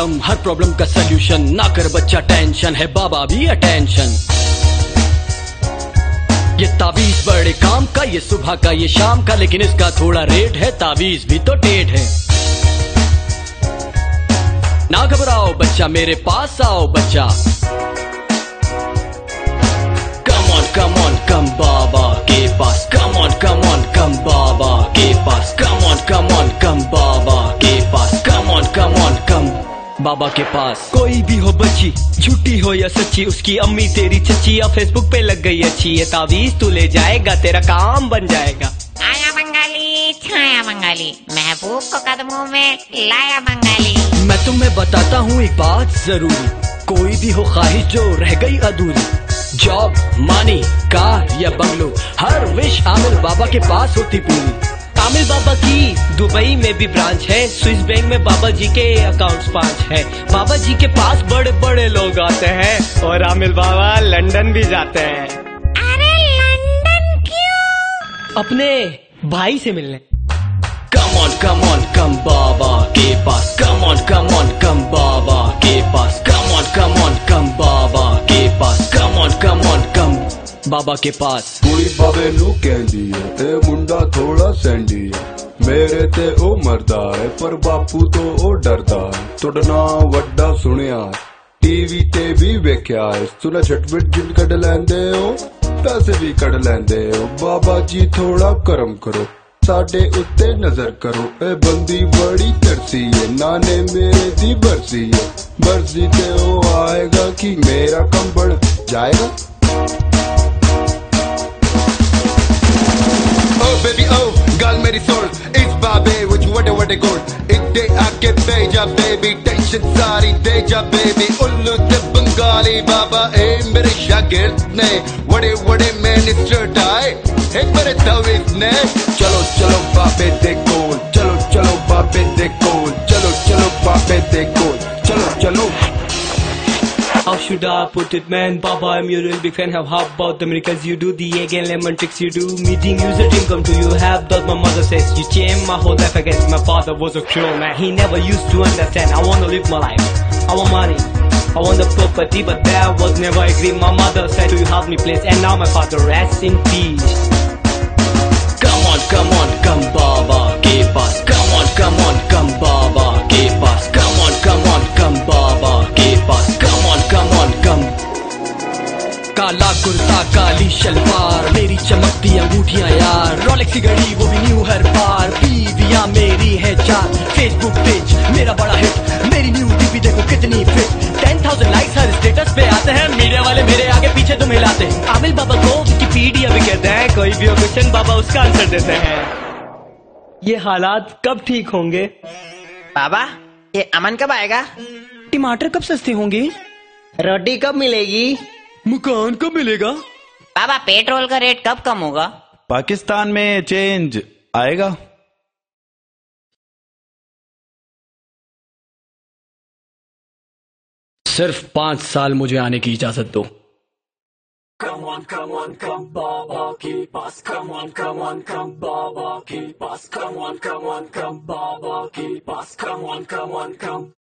एकदम हर प्रॉब्लम का सलूशन। ना कर बच्चा टेंशन, है बाबा भी अटेंशन। ये तावीज बड़े काम का, ये सुबह का ये शाम का, लेकिन इसका थोड़ा रेट है, तावीज भी तो टेढ़ है। ना घबराओ बच्चा, मेरे पास आओ बच्चा। Come on, come बाबा के पास। Come on, come बाबा के पास। Come on, come बाबा के पास। Come on, come बाबा के पास। कोई भी हो बच्ची, झूठी हो या सच्ची, उसकी अम्मी तेरी चच्ची या फेसबुक पे लग गई अच्छी। ये तावीज तू ले जाएगा, तेरा काम बन जाएगा। आया बंगाली, छाया बंगाली, महबूब को कदमों में लाया बंगाली। मैं तुम्हें बताता हूँ एक बात जरूरी, कोई भी हो ख्वाहिश जो रह गई अधूरी, जॉब, मनी, कार या बंगलो, हर विश आमिर बाबा के पास होती पूरी। आमिर बाबा की दुबई में भी ब्रांच है, स्विस बैंक में बाबा जी के अकाउंट्स 5 है। बाबा जी के पास बड़े बड़े लोग आते हैं, और आमिर बाबा लंदन भी जाते हैं। अरे लंदन क्यों? अपने भाई से मिलने। Come on, come बाबा के पास। Come on, come बाबा के पास। Come on, come बाबा के पास। Come on, come बाबा के पास। कुड़ी बाबे नू कहंदी है, ते मुंडा थोड़ा सैंडी है, मेरे ते ओ मरदा है, पर बापू तो ओ डरदा है। तुडना वड्डा सुनिया टीवी ते भी वेख्या है, सुना झटपट जिन कड लैंदे हो, पैसे भी कड लैंदे हो। बाबा जी थोड़ा करम करो, साडे उत्ते नजर करो, ए बंदी बड़ी तरसी है, नाने मेरे दी बरसी है, बरसी ते ओ आएगा कि मेरा कम बढ़ जाएगा। Baby oh, girl मेरी सोल, इस बाबे which वडे गोल, इतने आके भेजा baby, टेंशन सारी दे जा baby, उल्लू ते बंगाली बाबा ए मेरे शागिर्द ने, वडे मिनिस्टर डाए, एक मेरे तावीज ने। चलो बाबे दे गोल, चलो बाबे दे गोल, चलो बाबे दे गोल, चलो। How should I put it, man? Baba, I'm your real big fan. How about the miracles you do, the egg and lemon tricks you do? Meeting you's a dream come to you. Have that my mother says. You changed my whole life. I guess my father was a cruel man. He never used to understand. I wanna live my life. I want money. I want the property, but that was never agreed. My mother said to you help me please, and now my father rests in peace. Come on, come बाबा के पास। Come on, come बाबा के पास। Come on, come बाबा के पास। Come on, come काला कुर्ता काली शलवार, मेरी चमकती अंगूठियां यार, Rolex की घड़ी वो भी न्यू हर बार, बीवियां मेरी है 4, फेसबुक पेज मेरा बड़ा हिट, मेरी न्यू डीपी देखो कितनी फिट, 10,000 लाइक्स हर स्टेटस पे आते हैं, मीडिया वाले मेरे आगे पीछे तुम हिलाते हैं। आमिर बाबा को विकिपीडिया भी कहते हैं, कोई भी हो क्वेश्चन बाबा उसका आंसर देते हैं। ये हालात कब ठीक होंगे? बाबा ये अमन कब आएगा? टमाटर कब सस्ते होंगे? रोटी कब मिलेगी? मकान कब मिलेगा? बाबा पेट्रोल का रेट कब कम होगा? पाकिस्तान में चेंज आएगा। सिर्फ 5 साल मुझे आने की इजाजत दो। Come on, बाबा के पास। Come on, बाबा के पास। Come on, बाबा के पास। Come on, come